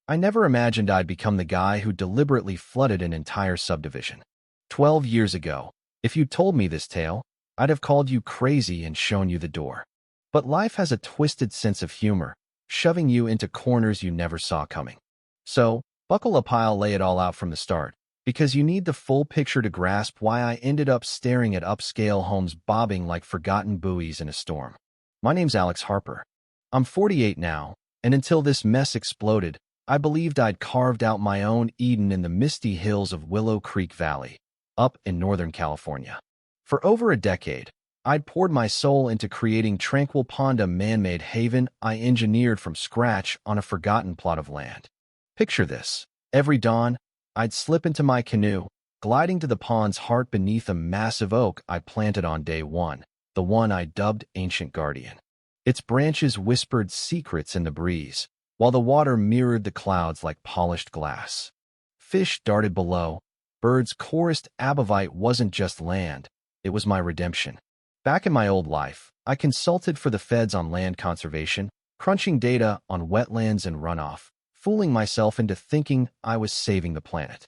I never imagined I'd become the guy who deliberately flooded an entire subdivision. 12 years ago, if you'd told me this tale, I'd have called you crazy and shown you the door. But life has a twisted sense of humor, shoving you into corners you never saw coming. So, buckle up, I'll lay it all out from the start, because you need the full picture to grasp why I ended up staring at upscale homes bobbing like forgotten buoys in a storm. My name's Alex Harper. I'm 48 now, and until this mess exploded, I believed I'd carved out my own Eden in the misty hills of Willow Creek Valley, up in Northern California. For over a decade, I'd poured my soul into creating Tranquil Pond, a man-made haven I engineered from scratch on a forgotten plot of land. Picture this. Every dawn, I'd slip into my canoe, gliding to the pond's heart beneath a massive oak I planted on day one, the one I dubbed Ancient Guardian. Its branches whispered secrets in the breeze, while the water mirrored the clouds like polished glass. Fish darted below. Birds chorused. Abovite wasn't just land, it was my redemption. Back in my old life, I consulted for the feds on land conservation, crunching data on wetlands and runoff, fooling myself into thinking I was saving the planet.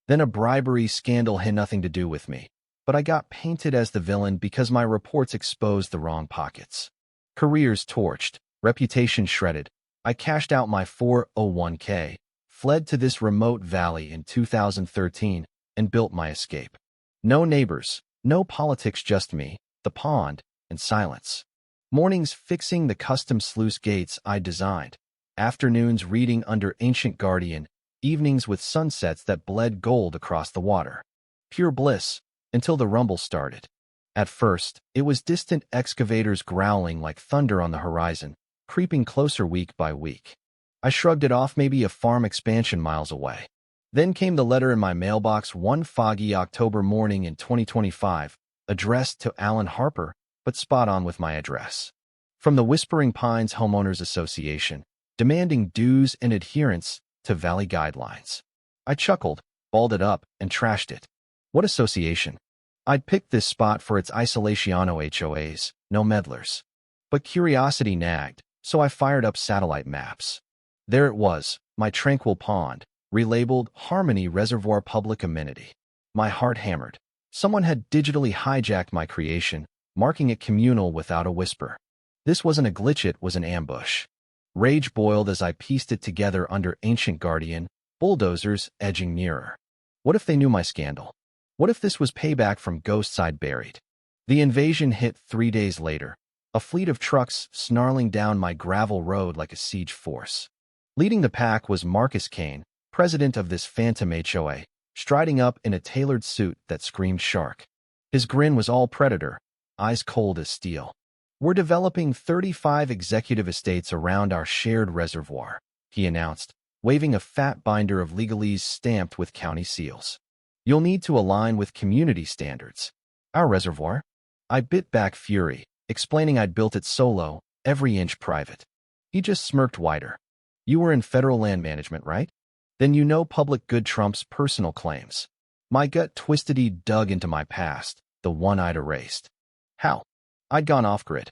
Then a bribery scandal had nothing to do with me, but I got painted as the villain because my reports exposed the wrong pockets. Careers torched, reputation shredded. I cashed out my 401k, fled to this remote valley in 2013, and built my escape. No neighbors, no politics, just me, the pond, and silence. Mornings fixing the custom sluice gates I designed, afternoons reading under Ancient Guardian, evenings with sunsets that bled gold across the water. Pure bliss, until the rumble started. At first, it was distant excavators growling like thunder on the horizon, creeping closer week by week. I shrugged it off, maybe a farm expansion miles away. Then came the letter in my mailbox one foggy October morning in 2025, addressed to Alan Harper, but spot on with my address. From the Whispering Pines Homeowners Association, demanding dues and adherence to Valley guidelines. I chuckled, balled it up, and trashed it. What association? I'd picked this spot for its isolationo HOAs, no meddlers. But curiosity nagged, so I fired up satellite maps. There it was, my Tranquil Pond, relabeled Harmony Reservoir Public Amenity. My heart hammered. Someone had digitally hijacked my creation, marking it communal without a whisper. This wasn't a glitch, it was an ambush. Rage boiled as I pieced it together under Ancient Guardian, bulldozers edging nearer. What if they knew my scandal? What if this was payback from ghosts I'd buried? The invasion hit 3 days later, a fleet of trucks snarling down my gravel road like a siege force. Leading the pack was Marcus Kane, president of this phantom HOA, striding up in a tailored suit that screamed shark. His grin was all predator, eyes cold as steel. We're developing 35 executive estates around our shared reservoir, he announced, waving a fat binder of legalese stamped with county seals. You'll need to align with community standards. Our reservoir? I bit back fury, explaining I'd built it solo, every inch private. He just smirked wider. You were in federal land management, right? Then you know public good trumps personal claims. My gut twisted. He dug into my past, the one I'd erased. How? I'd gone off-grid.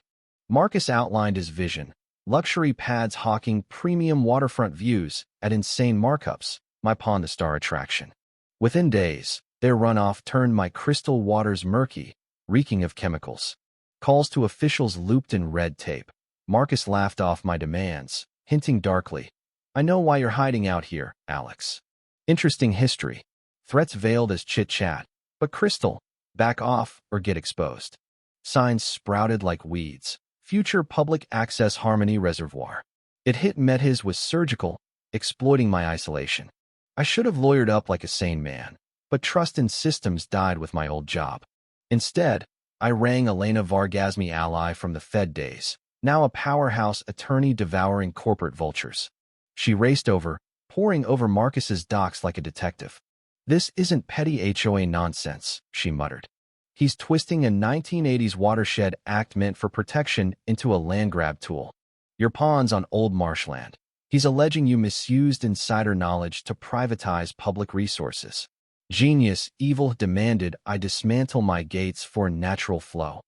Marcus outlined his vision, luxury pads hawking premium waterfront views at insane markups, my pond the star attraction. Within days, their runoff turned my crystal waters murky, reeking of chemicals. Calls to officials looped in red tape. Marcus laughed off my demands, hinting darkly, I know why you're hiding out here, Alex. Interesting history. Threats veiled as chit-chat. But Crystal, back off or get exposed. Signs sprouted like weeds. Future public access Harmony Reservoir. It hit Medhis was surgical, exploiting my isolation. I should have lawyered up like a sane man, but trust in systems died with my old job. Instead, I rang Elena Vargasmi, ally from the Fed days, now a powerhouse attorney devouring corporate vultures. She raced over, poring over Marcus's docs like a detective. This isn't petty HOA nonsense, she muttered. He's twisting a 1980s watershed act meant for protection into a land grab tool. Your pond's on old marshland. He's alleging you misused insider knowledge to privatize public resources. Genius, evil demanded I dismantle my gates for natural flow.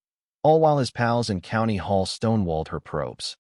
All while his pals in County Hall stonewalled her probes.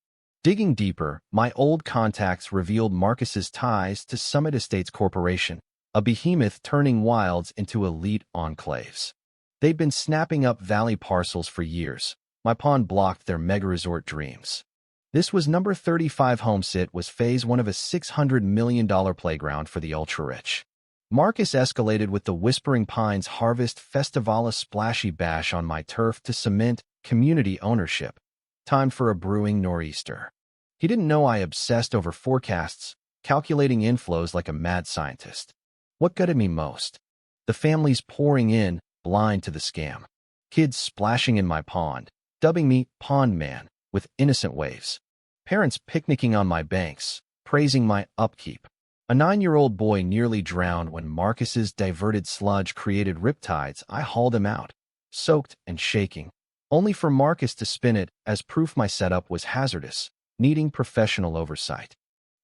Digging deeper, my old contacts revealed Marcus's ties to Summit Estates Corporation, a behemoth turning wilds into elite enclaves. They'd been snapping up valley parcels for years. My pawn blocked their mega-resort dreams. This was number 35 Homestead was phase one of a $600 million playground for the ultra-rich. Marcus escalated with the Whispering Pines Harvest Festivala splashy bash on my turf to cement community ownership. Time for a brewing nor'easter. He didn't know I obsessed over forecasts, calculating inflows like a mad scientist. What gutted me most? The families pouring in, blind to the scam. Kids splashing in my pond, dubbing me Pond Man, with innocent waves. Parents picnicking on my banks, praising my upkeep. A 9-year-old boy nearly drowned when Marcus's diverted sludge created riptides. I hauled him out, soaked and shaking, only for Marcus to spin it as proof my setup was hazardous, needing professional oversight.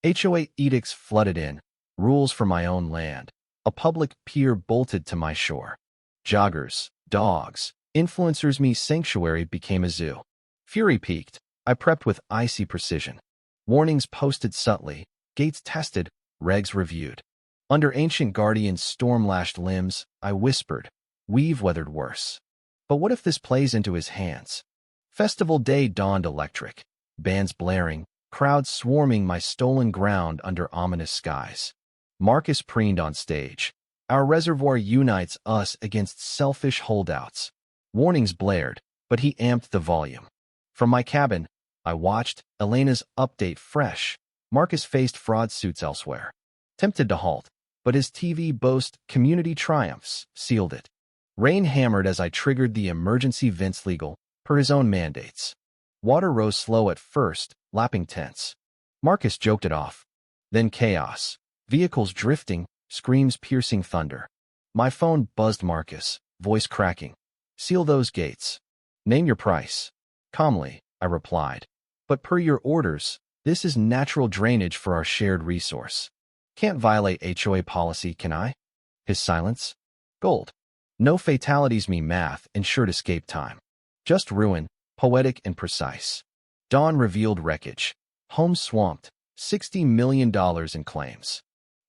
HOA edicts flooded in, rules for my own land. A public pier bolted to my shore. Joggers, dogs, influencers, me sanctuary became a zoo. Fury peaked. I prepped with icy precision. Warnings posted subtly, gates tested, regs reviewed. Under ancient guardians' storm-lashed limbs, I whispered, we've weathered worse. But what if this plays into his hands? Festival day dawned electric. Bands blaring, crowds swarming my stolen ground under ominous skies. Marcus preened on stage. Our reservoir unites us against selfish holdouts. Warnings blared, but he amped the volume. From my cabin, I watched Elena's update fresh. Marcus faced fraud suits elsewhere. Tempted to halt, but his TV boast community triumphs sealed it. Rain hammered as I triggered the emergency vents legal, per his own mandates. Water rose slow at first, lapping tents. Marcus joked it off. Then chaos. Vehicles drifting, screams piercing thunder. My phone buzzed Marcus, voice cracking. Seal those gates. Name your price. Calmly, I replied. But per your orders, this is natural drainage for our shared resource. Can't violate HOA policy, can I? His silence? Gold. No fatalities mean math, ensured escape time. Just ruin, poetic and precise. Dawn revealed wreckage. Home swamped, $60 million in claims.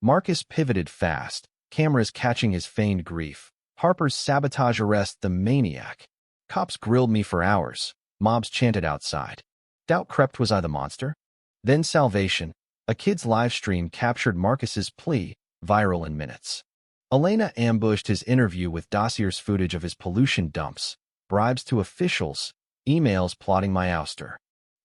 Marcus pivoted fast, cameras catching his feigned grief. Harper's sabotage arrest the maniac. Cops grilled me for hours. Mobs chanted outside. Doubt crept, was I the monster? Then salvation. A kid's live stream captured Marcus's plea, viral in minutes. Elena ambushed his interview with dossiers footage of his pollution dumps, bribes to officials, emails plotting my ouster.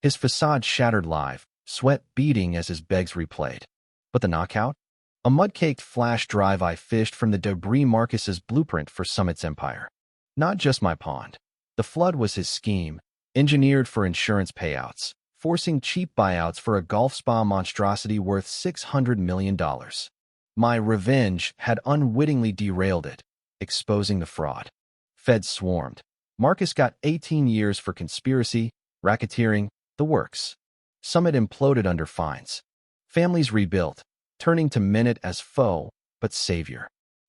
His facade shattered live, sweat beading as his begs replayed. But the knockout? A mud-caked flash drive I fished from the debris. Marcus's blueprint for Summit's empire. Not just my pond. The flood was his scheme, engineered for insurance payouts, forcing cheap buyouts for a golf spa monstrosity worth $600 million. My revenge had unwittingly derailed it, exposing the fraud. Feds swarmed. Marcus got 18 years for conspiracy, racketeering, the works. Summit imploded under fines. Families rebuilt, turning to Minute as foe, but savior.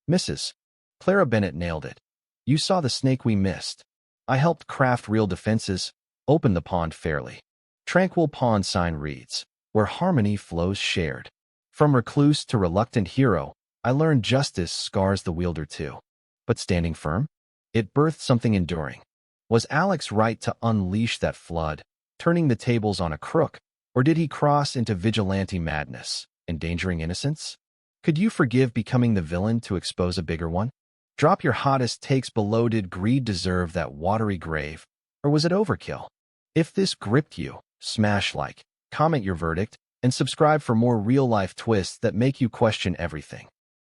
Mrs. Clara Bennett nailed it. You saw the snake we missed. I helped craft real defenses, open the pond fairly. Tranquil pond sign reads, where harmony flows shared. From recluse to reluctant hero, I learned justice scars the wielder too. But standing firm? It birthed something enduring. Was Alex right to unleash that flood, turning the tables on a crook, or did he cross into vigilante madness, endangering innocence? Could you forgive becoming the villain to expose a bigger one? Drop your hottest takes below. Did greed deserve that watery grave, or was it overkill? If this gripped you, smash like, comment your verdict, and subscribe for more real-life twists that make you question everything.